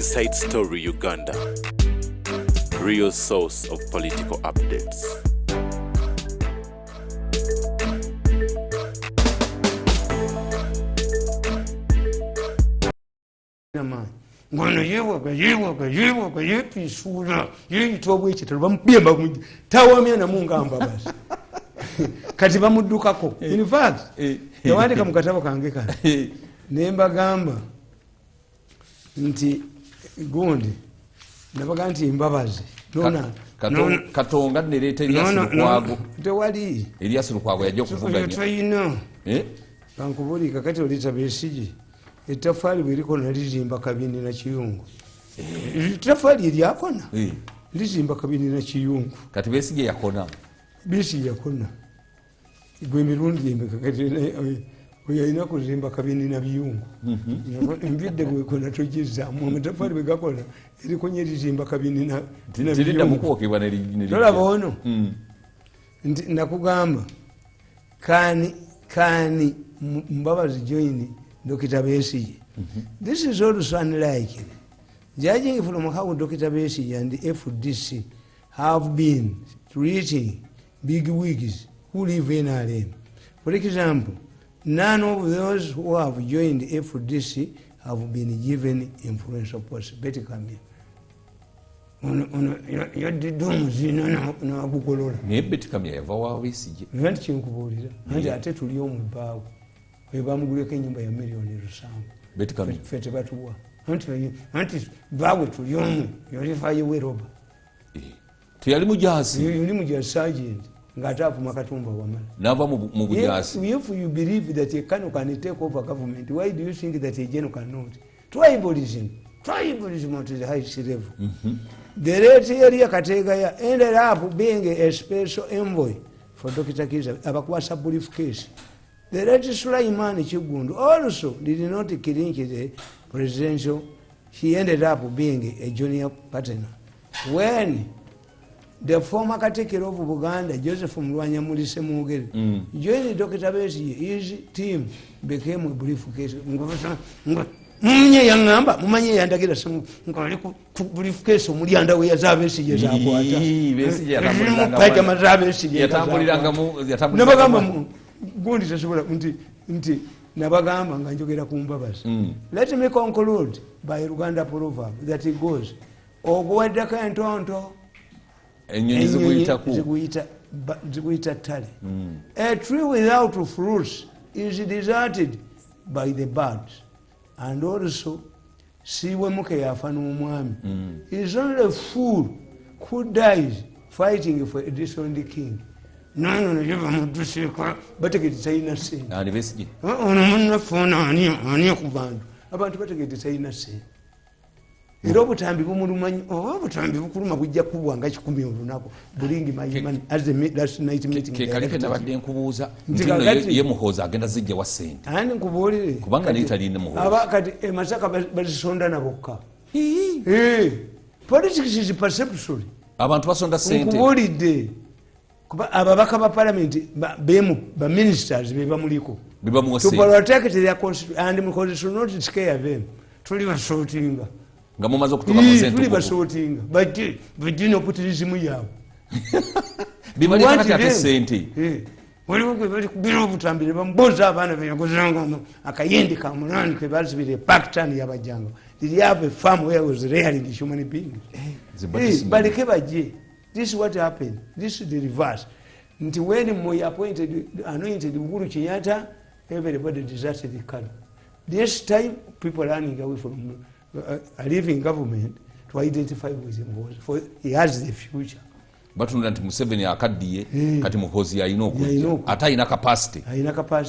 Inside Story Uganda, real source of political updates. Ngono yewoka yepisula yitobwe kitalo bamubemba kunji tawamya na mungamba basi kati bamuddukako in fact yawandika mu katabo kange kana nemba gamba nti gundi nabaga nti mbabazi nona katonga nereta Elias tewali Elias Lukwago yajja okuvuganya bankubulika kati olita besiji etafali biriko nalizimba kabini na kiyungu etafali eryakona lizimba kabini na kiyungu kati besije yakona bisi yakona gwe Mirundi embeka kati oyina kuzimba kabini na biyungu mbidde gwe kona tojiza mu matafali begakola eriko nyelizimba kabini na tirida mukwokebwa ne tola bono nakugamba kani mbabazi join Dr. Besigye. This is also unlikely. Judging from how Dr. Besigye and the FDC have been treating big wigs who live in NRM. For example, none of those who have joined the FDC have been given influential posts. Betty Kamia. Betty Kamia yava wa Besigye. Nti kinkubuulira. Nti ate tuli omubaawo. Bamuguleko ennyumba ya miliyoni 7 fete batuwa anti bawe tuli omwe yalifayo weroba tiyali mujaasi yuli mujaasi sergeant ng'ataafuma katumba wamala nava mu bujaasi. If you believe that a Kano can take over government, why do you think that a General cannot? Tribalism at the highest level. The late area Kategaya ended up being a special envoy for Dr. Kiza abakwasa briefcase. The late Sulaiman Chigundu also did not clinch the presidential. He ended up being a junior partner. When the former caretaker of Buganda, Joseph Mlwanya Mulise Mugeri, joined Dr. Besigye, his team became a briefcase. Mumanye yangamba, mumanye yandagira samu, ngali ku briefcase mulyanda we yazabesigye zakwata. Besigye yatambuliranga nabagamba gundi tasobola nti nabagamba nga njogera ku mbabazi. Let me conclude by Uganda proverb that it goes ogweddako entonto enyonyi ziguyita ttale. A tree without fruits is deserted by the birds, and also siwemuke yafa n'omwami. Is only a fool who dies fighting for a dethroned king. No, you have to say, but I get to say nothing. And Besigye. On the phone, on Kuban. About what I get to say nothing. The Robotambi woman, or time Kuruma with Yaku and Gachkumi Runako, bringing my man as the last night meeting. Kubuza, Yemohoza, Genazija was saying. And Kubori, Kubanga Italy in the Abaka, a massacre by Sondana Boka. Politics is perceptual. Abantu basonda sente. Kubori day. Ababaka ba parliament ba ministers be bamuliko to protect their constitution and because should not scare them tuli basotinga ngamumaze kutoka mu sente tuli basotinga but dino putilism yabo bimali kati ate sente waliwo bali kubira obutambire bamboza abana be yakuzanga akayendi ka mulani ke bazibire Pakistan yabajanga. Did you have a farm where was rearing human beings? Balike baje. This is what happened. This is the reverse. Until when we anointed Uhuru Kenyatta, everybody deserted the country. This time, people are running away from leaving government to identify with him. For he has the future. But nti Museveni akaddiye kati muhozi ayina okujja ate ayina capacity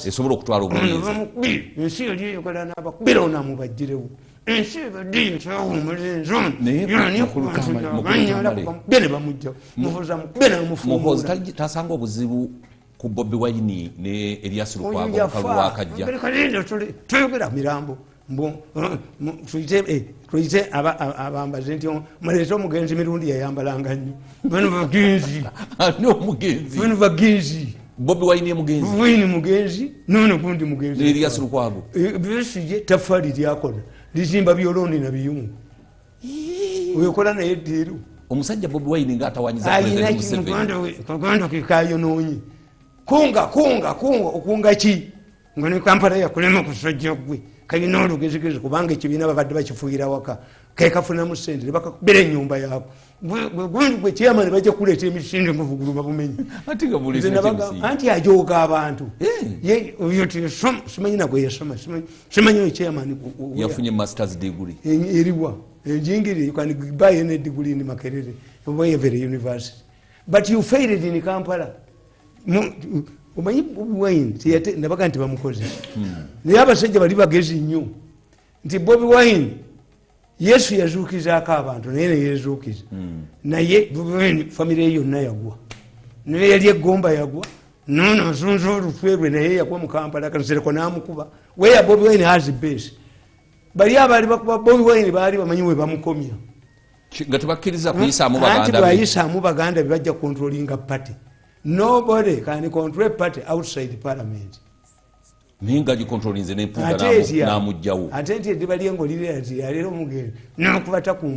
esobola okutwala obuyinza. Ensi yali yokola n'abakubira onamu bajjirewo. Ensi baddiye kyawumulenzo bene bamujja muhozi tasanga obuzibu ku Bobi Wine ne Elias Lukwago kalwakajja. Toyogera mirambo tuyite abambaze nti mulete omugenzi Mirundi yayambalanga nnyo bano bagenzi Bobi Wine mugenzi nono gundi mugenzi Elias Lukwago Besigye tafali lyakona lizimba byoloni na biyungu oyokola naye ddiiru omusajja Bobi Wine ng'atawanyiza President Museveni kaganda kekayononye kunga okunga ki nga ne Kampala yakulema kusajja gwe kalina olugezigezi kubanga ekibiina babadde bakifuuyira waka kekafunamu ssente ne bakakubira ennyumba yaako gwe chairman bajja kuleeta emisinde muvugulu babumenyi anti ajooga abantu simanyi nagwe yasoma simanyi oyo chairman yafunye masters degree eriwa enjingiri you can buy any degree in Makerere every university but you failed in Kampala omanyi Bobi Wine nabaga nti bamukoze naye abasajja bali bagezi nnyo nti Bobi Wine Yesu yazuukizaako abantu naye neyezuukiza naye Bobi Wine famire ye yonna yagwa naye yali eggomba yagwa nono azunza olutwe lwe naye yagwa mu Kampala kasereko n'amukuba where Bobi Wine has base bali abaali bakuba Bobi Wine baali bamanyi we bamukomya nga tebakkiriza kuyisaamu baganda anti bayisaamu baganda bebajja controlling a party. Nobody can control a party outside parliament. Ninga ji controlling ne mpuga na mujjawo. Atenti edibali ngolire ati alero mugere. Nakubata ku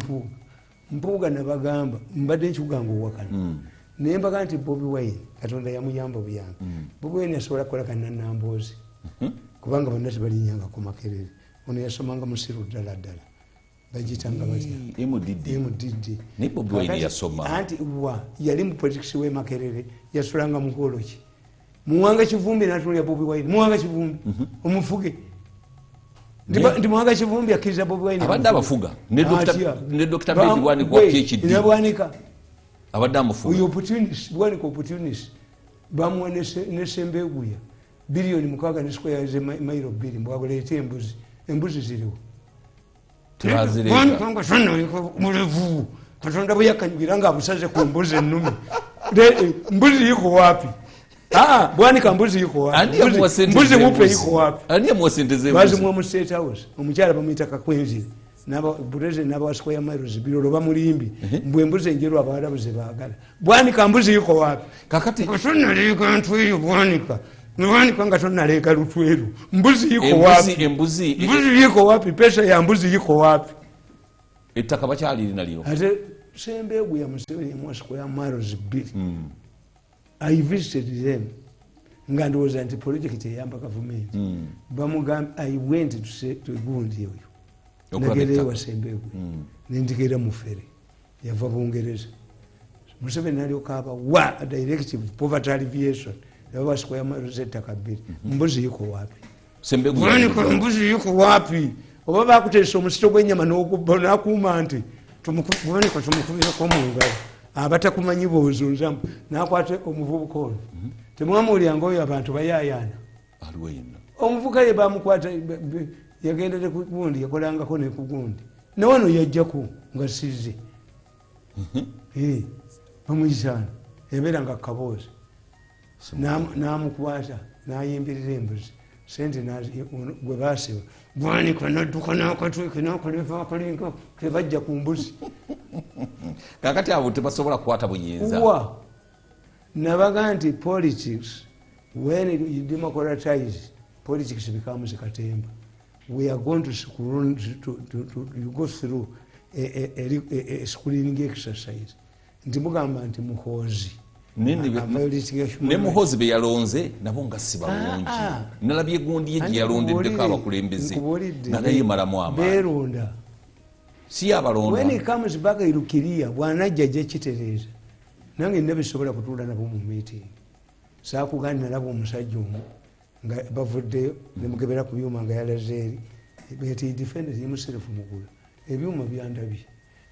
mpuga na bagamba mbadde nchugango wakana. Nemba kanti Bobi Wine katonda yamuyamba buyanga. Bobi Wine asobola kola kanana mbozi. Kubanga bannasi bali nyanga ku Makerere. Ono yasomanga musiru ddala. Bajitanga batya MDD ne Bobi Wine yasoma anti yali mu politics we Makerere yasulanga mu koloki muwanga kivumbi natulya Bobi Wine muwanga kivumbi omufuge ndi muwanga kivumbi akiriza Bobi Wine abadde abafuga ne Dr. Bedi wani kwa PhD ne bwanika abadde amufuga uyo opportunist bamwe ne Sembeguya bilioni mukaga ne square ya mailo 2 mbwagolete embuzi ziriwo Kwanga sana mulevu katonda buyakanyugira nga abusaze ku mbuzi ennume mbuzi yiko wapi bwanika mbuzi yiko wapi mbuzi mupe yiko wapi ani amwasenteze bazi mu State House omukyala bamuyita Kakwenzire naba bureze naba wasiko ya Miles birolo bamulimbi mbwe mbuzi enjeru abalabuze baagala bwanika mbuzi yiko wapi kakati kasonna leka ntweyo bwanika Nwani kwanga tona leka lutweru mbuzi yiko wapi embuzi yiko wapi pesa ya mbuzi yiko wapi ettaka bakyali linalyo ate Sembegu ya Museveni mwasiko ya Miles 2 I visited them ngandi was anti project yamba government bamugamba I went to say to Gundi yoyo nagere wa Sembegu nindikira mufere yava Bungereza Museveni nalyo kaba wa directive poverty alleviation yabasiko ya Miles kabiri mbuzi yiko wapi Sembegu mbuzi yiko wapi oba bakutesa omusito gw'ennyama n'okubona kuma nti tumukubone ko tumukubira ko mungalo abatakumanyi bozunzamu nakwate omuvubuka ono temwamulyanga oyo abantu bayayana alwena omuvubuka ye bamukwata yagendere ku gundi yakolangako ne ku gundi nono yajjako nga sizze bamuyisana ebeera nga kaboozi namukwata nayimbirira embuzi sente gwe basiba bwanika nadduka nakatweke nakoleva kalinga kebajja ku mbuzi kakati abo tebasobola kukwata buyinza nabaga nti politics when you democratize politics becomes katemba we are going to school you go through a schooling exercise nti mugamba nti muhozi ne muhozi be yalonze nabo nga si balungi nalabye gundi ye yalondeddeko abakulembeze naye malamu beronda si abalonda when it comes back irukiria bwanajja je kitereza nange nebisobola kutuula nabo mu meeting saakugani nalabo omusajja omu nga bavuddeyo nemukebera ku byuma nga yalazeeri beti defenders himself mugula ebyuma byandabye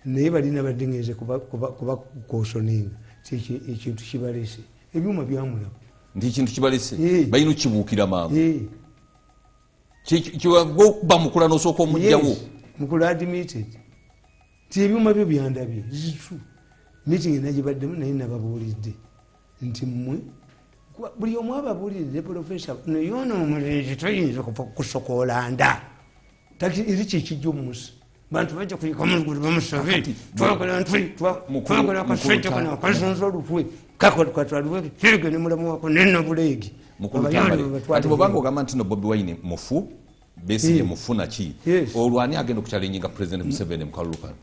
naye balina badingeze kuba kosoninga ekintu kibalese ebyuma byamulaba ndi ekintu kibalese balina okukibuukira mangu kiwagokuba mukula n'osooka omugjawo mukula admitted ti ebyuma byo byandabye zitu meeting nagibaddemu naye nababuulidde nti mmwe buli omu ababuulidde profesa nayoona omulenzi toyinza kusokoola nda eri kyekijja omusi bantu bajja kuyikamu bamusabe twagala ntwe twagala akasajja kano akazunza olutwe kakatwaliwe kirege ne mulamu wako nenna buleegi ati bwobanga ogamba nti no Bobi Wine mufu Besigye mufu naki olwani agenda okuchalenjinga President Museveni mu kalulu kano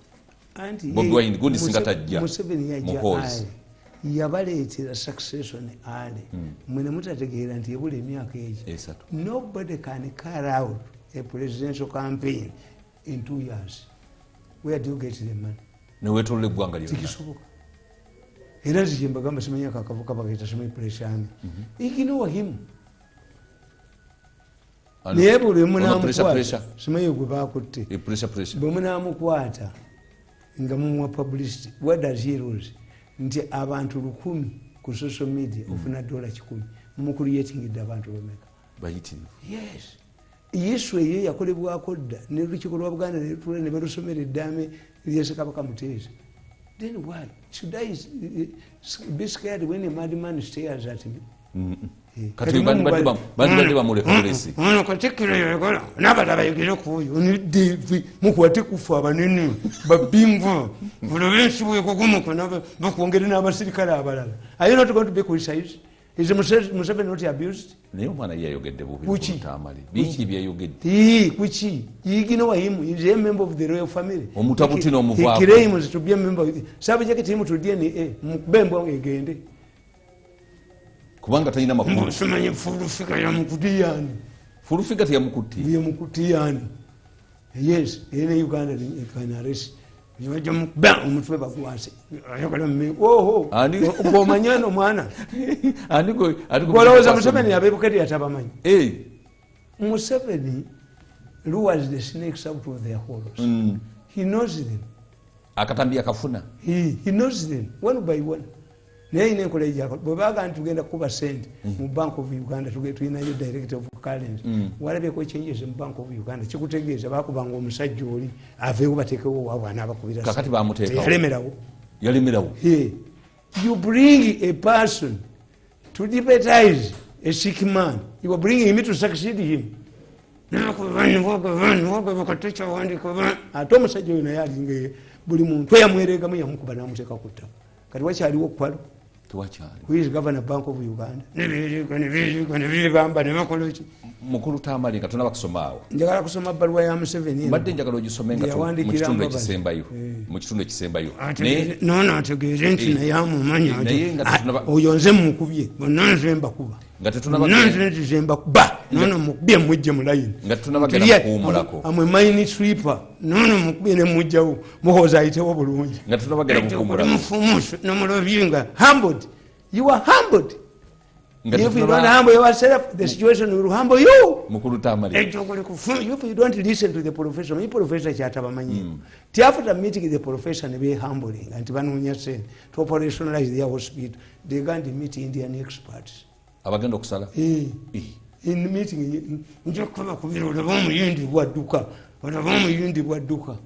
Bobi Wine gundi singatajja Museveni yajja yabaleetera succession ale mwene mutategeera nti ebula emyaka egi nobody can carry out a presidential campaign in 2 years. Where do you get the money? Newetolole eggwanga lyonna tikisoboka era zikyembagamba simanya kakavuka bagaita simanyi pressure ignore him naye buli munamukwata simanyi gwe bakutte bwe munamukwata nga mumuwa publicity what does he lose nti abantu 100 ku social media ofuna $100 mumucreatingidde abantu bameka bayitirivu. Yes, yesu eyo yakolebwako dda ne lukiiko lwa Buganda ne lutula ne balusomera eddaame ly'Ssekabaka Muteesa. Then why should I be scared when a madman stares at me? Kati bandi bamuleka polisi ono katikiro yogola n'abalala yogera kuyo nidevi mukwate kufa abanene babingo bulobensi bwekugumuko bakwongere n'abasirikale abalala. Are you not going to be criticized? Is Museveni not abused? naye omwana yayogedde bubi Tamale bingi byayogedde kuki ignore him. He is a member of the royal family. Omutabuti n'omuvaavu he claims to be a member of sabe jaketi him to DNA mukubembwa egende kubanga talina makulu. Simanyi fulufika ya mukutiyani. Fulufika ya mukutiyani. Ya mukutiyani. Yes, ene Uganda ni kanaresi. Niwaje mukba umutwe bakwase. Ayakala mme. Oho. Ngomanyano mwana. Andiko Boloza Museveni yabebukedi yatabamanyi. Museveni lures the snakes out of their holes. He knows them. Akatambia kafuna. He knows them one by one. Naye ine enkola ejako bwe baga tugenda kuba sente mu Bank of Uganda tulinayo director of currency walabyeko changes mu Bank of Uganda kikutegeeza bakubanga omusajja oli aveewo bateekewo waabwana abakubira kakati bamuteekawo yalemerawo. You bring a person to deputize a sick man, you are bringing him to succeed him. Ate omusajja oyo naye alinga buli muntu eyamweregamu yamukuba n'amuteeka ku ttaka. Kati wakyaliwo okwalo who is governor Bank of Uganda nebigamba nebakolaki mukulu Tamale nga tonaba kusomaawo. Njagala kusoma bbaluwa ya Museveni mbadde njagala ogisomenga mu kitundu ekisembayo nono ategeeze nti naye amumanya oyo nze mukubye bonna nze mbakuba nze nze mbakuba nono mukubye mujje mu layini nga tunabagenda kuwumulako amwe mine sweeper nono mukubye ne mujjawo muhooza ayitewo bulungi nga tunabagenda kuwumulako mufumusu nomulobyenga humbled. You are humbled. If you don't humble yourself, the situation will humble you. If you don't listen to the profession, you professor chatabamanyi. After meeting the profession, be humbling and Tibanunya said to operationalize their hospital, they going to meet Indian experts. Abagenda okusala. In the meeting, njokola kubiro yindi bwaduka. Yindi bwaduka.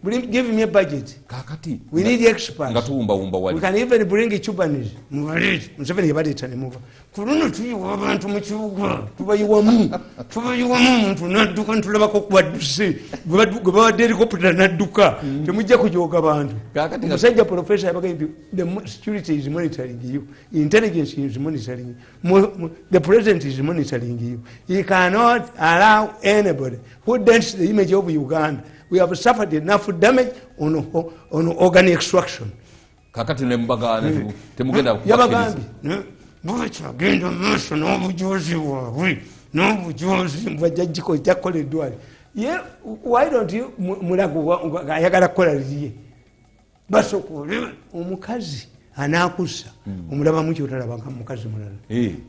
Give me a budget. Kakati. We need experts. We can even bring Cubanese. Museveni yabadde muva. Kuno tuyiwa abantu mu kibuga. Tubayiwamu muntu nadduka ntulabako kubadduse. Gwe bawadde helicopter nadduka. Temujja kujoga abantu. Omusajja professor yabagambye the security is monitoring you. Intelligence is monitoring you. The president is monitoring you. He cannot allow anybody who dents the image of Uganda. We have suffered enough damage on organ extraction. Kakati nembagana temugenda yabagambi bwachagenda maso n'obujozi bwabwe n'obujozi bwajjajjiko ekyakoleddwa. Why don't you mulago ayagala kukola liye basokole omukazi anaakussa omulabamu kyotalabanga mukazi mulala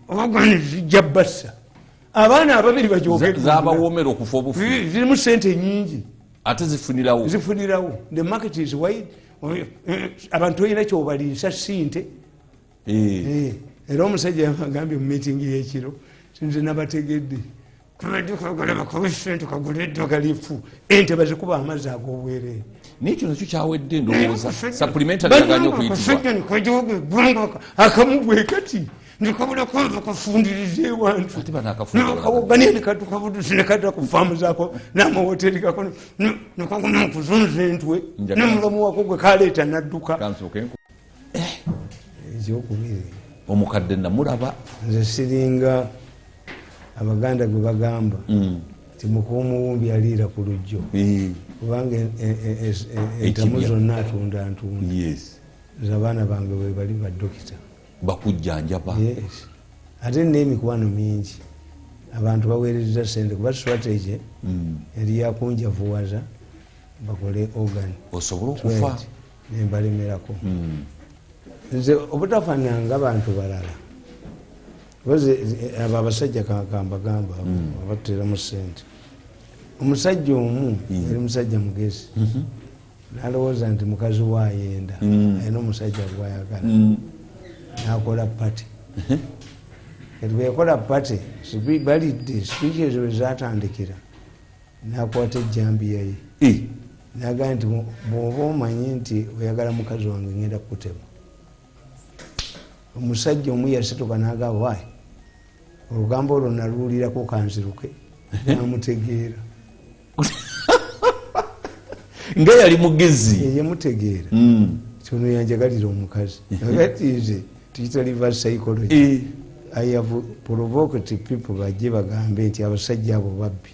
obagani zijja bassa abaana ababiri bajogedde zabawoomera okufa obufu zirimu sente nyingi ate zifunirawo. The market is wide. Abantu oyina kyobaliisa sinte. Era omusajja yagambye mu meeting y'ekiro sinze nabategedde kubadde kwagala bakawe sente kagula eddoga lifu ente bazikuba amazzi ag'obwereere. N'ekyo nakyo kyawedde ndowooza supplementary yaganya okuyitibwa akamu bwe kati ndikabula kwava kafundirize ewantu nakawogani nekatukabudusi nekatula ku faamu zaako n'amahoteri gako nekaguma nkuzunza entwe n'omulamu wako gwe kaleeta nadduka. Ekyokubiri omukadde namulaba nze siringa Abaganda gwe bagamba ti mukuumuwumbi aliira ku lujjo. kubanga entamu zonna atunda z'abaana bange bwe bali badokita bakujjanjaba. Ate n'emikwano mingi abantu baweereza sente kuba strategy eri yakunjavuwaza bakole organ osobola okufa nembalemerako. Nze obutafananga abantu balala abo abasajja kambagamba abateramu sente. Omusajja omu yali musajja mugezi nalowooza nti mukazi waayenda alina omusajja gwayagala nakola pati. Kati bwe yakola pati balidde sipiiki ezo bwe zatandikira nakwata ejjambiya ye nagaa nti bw'oba omanyi nti oyagala mukazi wange ngenda kukutema. Omusajja omu yasituka nagamba waayi olugambo olwo naluwulirako kanziruke namutegeera nga yali mugezi yamutegeera kyono yanjagalira omukazi agatize tuyita reverse psychology. I have provoked people bajje bagambe nti abasajja abo babbi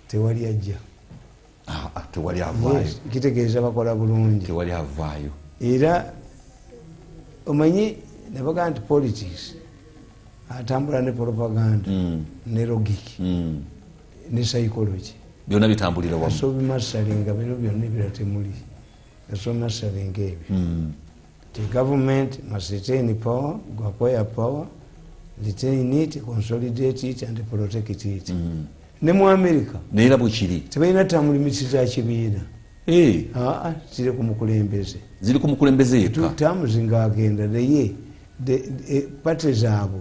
tewali ajja tewali avaayo kitegeeza bakola bulungi tewali avaayo. Era omanyi nebagaa nti politics atambula ne propaganda ne logic ne psychology byonna bitambulira wamu. Kasobi masalinga bino byonna ebira temuli kasobi masalinga ebyo. The government must retain power, acquire power, retain it, consolidate it and protect it. Ne mu America neera bwe kiri tebalina term limits za kibiina. Ziri ku mukulembeze. Ziri ku mukulembeze yekka. Term zingagenda naye pate zaabwe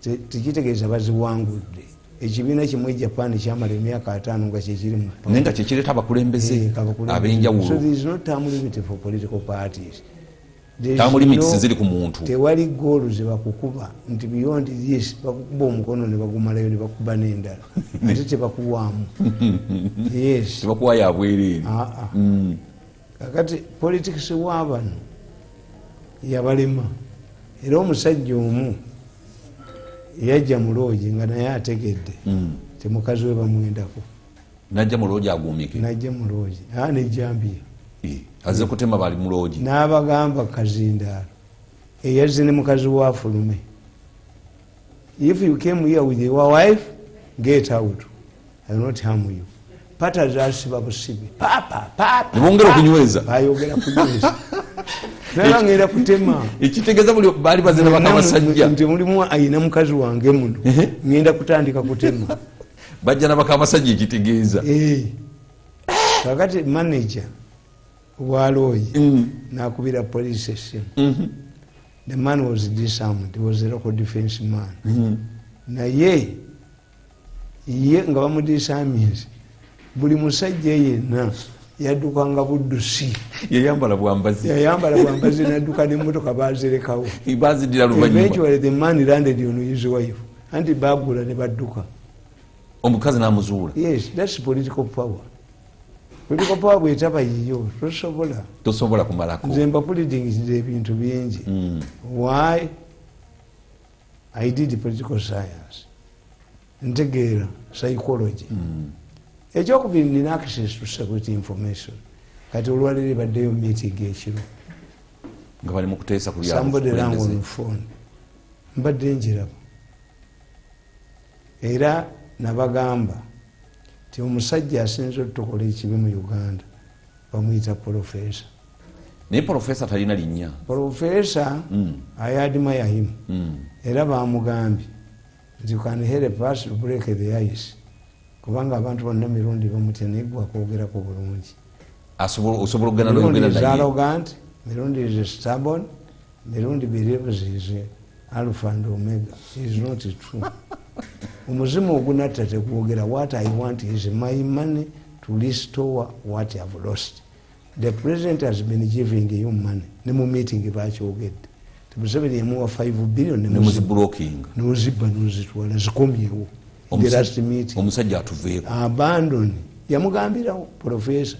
tekitegeeza baziwangudde. Ekibiina kimwe Japan kyamala emyaka 5 nga kyekiri mu naye nga kyekireeta abakulembeze ab'enjawulo. So there is no term limit for political parties. Term limits ziri ku muntu. Tewali goolu ze bakukuba nti beyond this bakukuba omukono ne bagumalayo ne bakuba n'endala ate tebakuwaamu. Yes. Tebakuwa ya bwereere. Kakati politics w'abano yabalema. Era omusajja omu yajja mu loogi nga naye ategedde temukazi we bamwendako. Najja mu loogi aguumike. Najja mu loogi nejjambiya azze kutema bali mu loogi. N'abagamba kazindaalo eyazze ne mukazi wa fulume, if you came here with your wife get out, I will not harm you. Pata zasiba busibi nebongera okunyweza bayogera kunyweza nabangera kutema ekitegeeza buli baali bazina bakabasajja nti mulimu ayina mukazi wange muno ngenda kutandika kutema bajja nabakabasajja ekitegeeza. Kakati manager waloyi nakubira police station. The man was disarmed. He was a local defense man. Naye ye nga bamudisamize buli musajja yenna yaddukanga buddusi yayambala bwambazi nadduka n'emmotoka bazirekawo. Bazidira luvannyuma. Eventually the man landed on his wife anti bagula ne badduka. Omukazi n'amuzuula. Yes, that's political power. Political power bwetaba yiyo tosobola kumalako. Nze mpulidingizira ebintu bingi. Why I did political science, ntegeera psychology. Ekyokubiri nina access to security information. Kati olwaliro baddeyo meeting ekiro nga bali mu kuteesa ku byalo. Somebody rang on the phone mbadde njiraba era nabagamba ti omusajja asinze otukola ekibi mu Uganda bamuyita professor. Naye professor talina linnya. Professor I admire him. Era bamugambye nti you can help us to break the ice. Kubanga abantu bonna Mirundi bamutya naye gwe akwogerako bulungi. Osobola okugenda n'oyogera naye. Arrogant. Mirundi is stubborn. Mirundi believes he is alpha and omega. It is not true. Omuzimu ogunatta tekwogera. What I want is my money to restore what I have lost. The president has been giving you money. Ne mu meeting bakyogedde. Museveni yamuwa 5 billion noziba nozitwala zikomyewo. The last meeting. Omusajja atuveeko. Abandon. Yamugambirawo professor.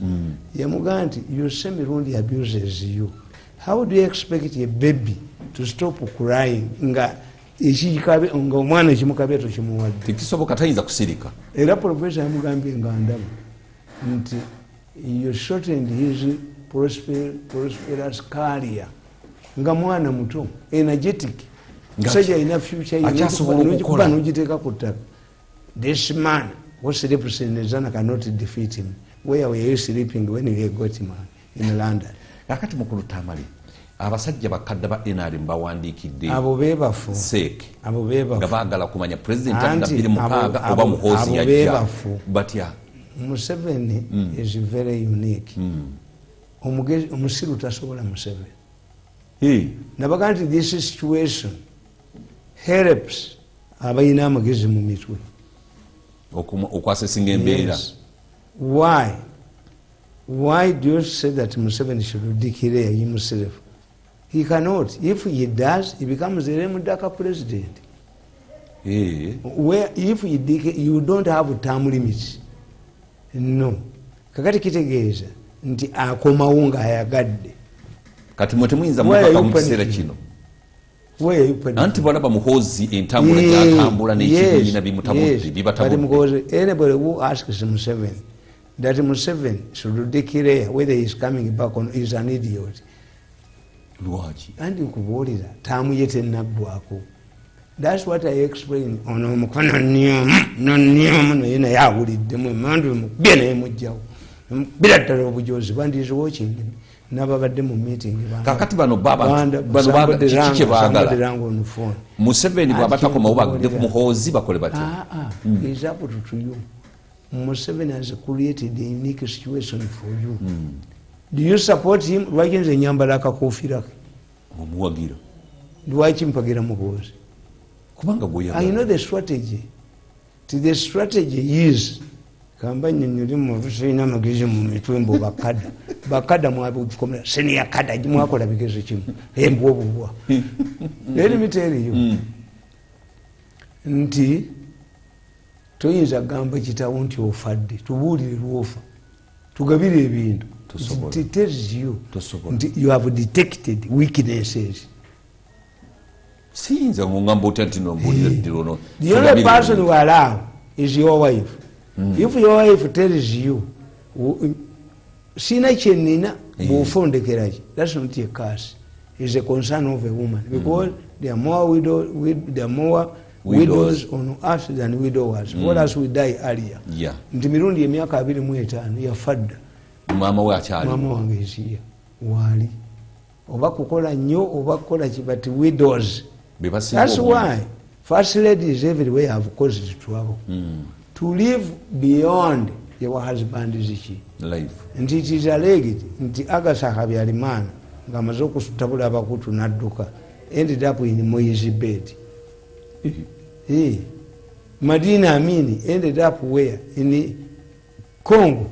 Yamugamba nti you say Mirundi abuses you. How do you expect a baby to stop crying nga ekikabe nga omwana ekimukabe tokimuwadde? Tekisoboka tayinza kusirika. Era professor yamugambye nga ndaba nti you shortened his prosperous career nga mwana muto energetic musajja alina future kuba nogiteeka ku ttaka. This man who sleeps in Zana cannot defeat him. Where were you sleeping when you got him in London? Kakati mukulu Tamale abasajja bakadde ba NRM bawandiikidde abo beebafu seke abo beebafu nga baagala kumanya president adabiri mukaaga oba muhoozi yajja batya. Museveni is very unique. Omusiru tasobola Museveni. Nabaga nti this situation helps abalina amagezi mu mitwe okwasesinga embeera. Why do you say that Museveni should declare himself? He cannot. If he does, he becomes a Remudaka president. Where if he declare, you don't have term limits. No. Kakati kitegeeza nti akomawo nga ayagadde. Kati mwe temuyinza mukaka mu kiseera kino. Anti balaba muhoozi entambula gyatambula n'ekibiina bimutabudde bibatabudde. Anybody who asks Museveni that Museveni should declare whether he is coming back or is an idiot. Lwaki? Andi nkubuulira taamu ye tennaggwako. That's what I explained. Ono omukono nnyomu naye naye awuliddemu emandu emubye naye mujjawo. Bila ddala obujozi bandize watching n'ababadde mu meeting. Kakati bano kiki kye baagala? Museveni bw'aba takomawo bagende ku muhoozi bakole batya? It's up to you. Museveni has created a unique situation for you. Do you support him? Lwaki nze nyambala akakofiira ke? Omuwagira. Lwaki mpagira muhoozi? Kubanga gweyagala. I know the strategy. The strategy is kamba nnyonnyola mu amagezi mu mitwe mbu bakada mwabikomera senior kada mwakola bigezo kimu embwa obubwa. Let me tell you. Nti toyinza gamba kitawo nti ofadde tubuulire lwofa tugabire ebintu. It tells you you have detected weaknesses. Siyinza ngamba otya nti nombuulira ddirono. The only person who allow is your wife. If your wife tells you sina kyenina bw'ofondekera, that's not a curse. It's a concern of a woman because there are more widows on earth than widowers. What else we die earlier? Nti Mirundi emyaka 25 yafadda. Mama we akyali. Mama wange yesiya wali oba kukola nnyo oba kukola kibati widows. That's why first ladies everywhere have caused trouble. To live beyond your husband's life. Nti it is alleged nti Agasa Habyarimana ng'amaze okutabula abakutu n'adduka ended up in Moi's bed. Madina Amini ended up where? In Congo.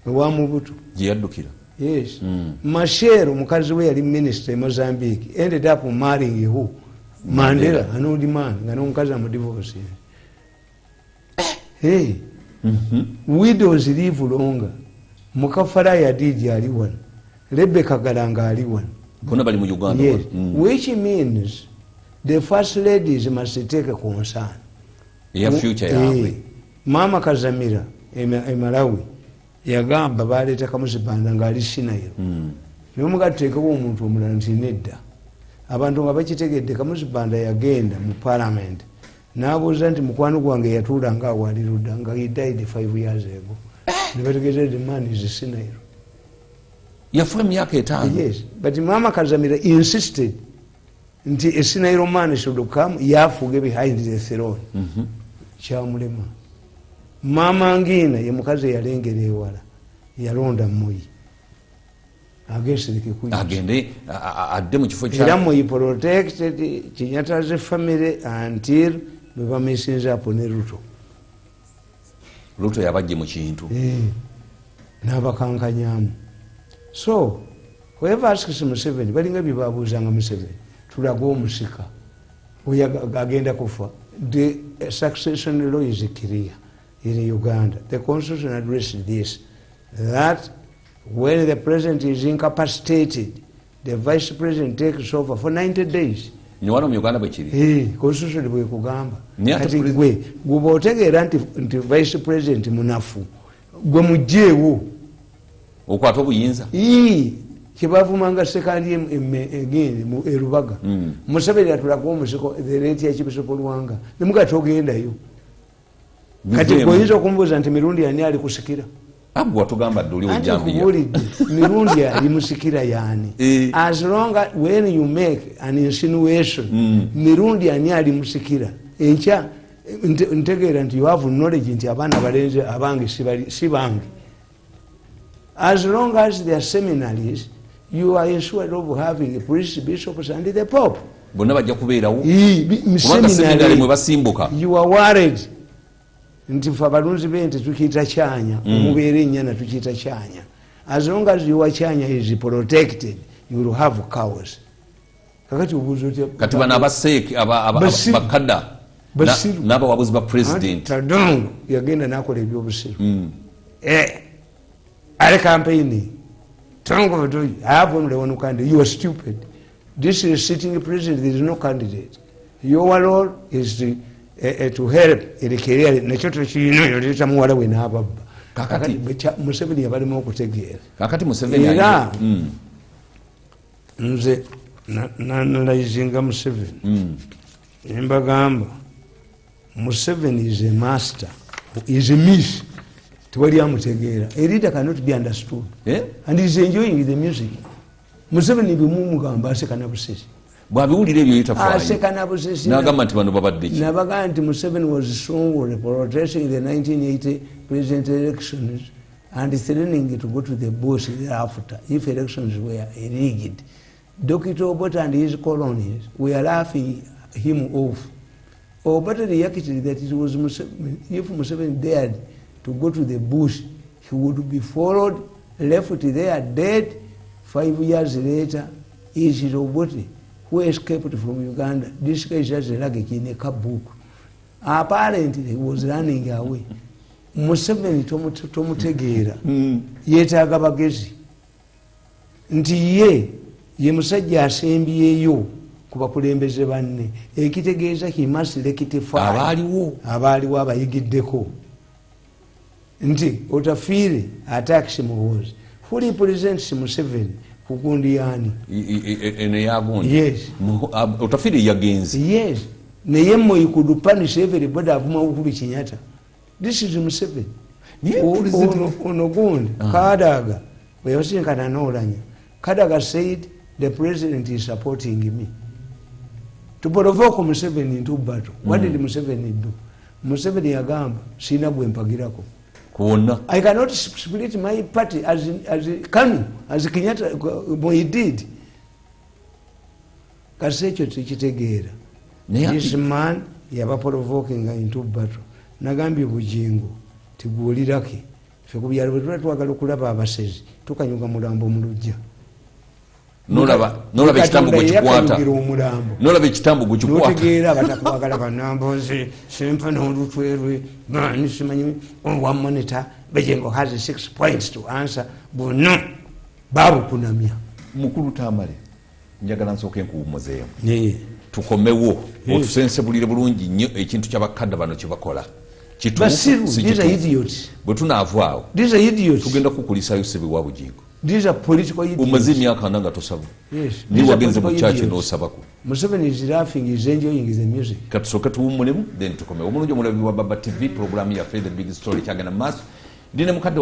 Wa Mubutu. Yaddukira. Yes. Machel omukazi we yali minister in Mozambique ended up marrying who? Mandela, an old man, nga n'omukazi amudivorce. Widows live longer. Mukafaraya Adidi ali wano. Rebecca Galanga ali wano. Bonna bali mu Uganda. Yes. Which means the first ladies must take a concern. Ya future yaabwe. Mama Kazamira Malawi yagamba baleeta Kamuzibanda ng'ali Sinayiro. Naye mugateekako omuntu omulala nti nedda. Abantu nga bakitegedde Kamuzibanda yagenda mu parliament. N'abuuza nti mukwano gwange yatuula nga awalirudda nga he died 5 years ago. Ne bategeeza the man is Sinayiro. Yafa emyaka 5. Yes, but Mama Kazamira insisted nti a Sinayiro man should come yafuge behind the throne. Kyamulema. Mama Ngina ye mukazi yalengera ewala yalonda Moi. Agesirike kuyi. Agende adde mu kifo kya. Era Moi protected Kenyatta's family until bebamisinza apo ne Ruto. Ruto yabajje mu kintu. N'abakankanyamu. So, whoever asks Museveni, balinga bibabuuzanga Museveni, tulaga omusika. Agenda kufa. The succession law is clear in Uganda. The constitution addresses this, that when the president is incapacitated, the vice president takes over for 90 days. Niwano mu Uganda bwekiri. Constitution bwe kugamba. Kati gwe guba otegeera nti vice president munafu. Gwe mujjeewo okwata obuyinza kyebavumanga sekandi egende mu erubaga Museveni atulako omusiko ereti yakibisopo Lwanga nemugati ogendayo kati oyinza okumbuuza nti Mirundi ani ali kusikira agwa tugamba dduli ojambiya Mirundi ali musikira yani as long as when you make an insinuation Mirundi ani ali musikira enkya ntegeera nti you have knowledge nti abaana balenze abange si bange as long as they are seminaries you are ensured of having priests, bishops and the pope bonna bajja kubeerawo kubanga seminari mwe basimbuka you are worried nti fe abalunzi b'ente tukiyita kyanya omubeera ennyana tukiyita kyanya as long as your kyanya is protected you will have cows kakati obuuza otya kati bano abaseeki bakada n'abawabuzi ba president tadongo yagenda n'akola ebyobusiru ale campaigning tongo I have only one candidate. You are stupid. This is sitting president. There is no candidate. Your role is to help in the career. Nachoto chino yoleta muwala we na baba. Kakati Museveni yabalimo okutegeera. Kakati Museveni era nze nanayizinga Museveni. Mbagamba Museveni is a master. Is a miss. Tewali amutegeera. A reader cannot be understood. And he is enjoying the music. Museveni bimumugamba asekana busesi. Bwabiwulira ebyo yitafaayo. Asekana busesi. N'agamba nti bano babadde ki. N'abagamba nti Museveni was strongly protesting the 1980 president elections and threatening to go to the bush thereafter if elections were rigged. Dr. Obote and his colonies were laughing him off. Obote reacted that it was Museveni. If Museveni dared to go to the bush, he would be followed, left there dead. 5 years later, is Obote, who escaped from Uganda. This guy is just like a book. Apparently, he was running away. Museveni tomutegeera yeetaaga bagezi nti ye musajja asembyeyo ku bakulembeze banne ekitegeeza he must rectify abaaliwo abayigiddeko nti Otafiire attacks Muhoozi. Who represents Museveni ku gundi yani? Ene yagundi. Yes. Otafiire yagenzi. Yes. Naye Moi could punish everybody avuma Uhuru Kenyatta. This is Museveni. Ono gundi Kadaga weyosinkana n'olanya. Kadaga said the president is supporting me. To provoke Museveni into battle. What did Museveni do? Museveni yagamba sina gwe mpagirako. I cannot split my party as Kanu, as Kenyatta Moi did. Kasecho tukitegeera. This man yaba provoking into battle. Nagambi bujingo tiguulirake fe ku byalo bwe twagala okulaba abasezi tukanyuga mulambo mu lujja nolaba ekitambo gwe kikwata nolaba ekitambo gwe kikwata notegeera batakwagala banambozi sempa n'olutwerwe bani simanyi one monitor Bejengo has 6 points to answer bono babu kunamya mukulu Tamale njagala nsooke nkuwumuzeemu tukomewo otusensebulire bulungi nnyo ekintu ky'abakadde bano kye bakola bwe tunaavaawo tugenda kukulisayo ssebe wa bugingo omaze emyaka ana nga tosaba ni wagenze mu kyaki n'osabako katusooke tuwummulemu then tukomewo omulungi omulabi wa Baba TV programu yaffe The Big Story kyagenda mu maaso ndine mukadde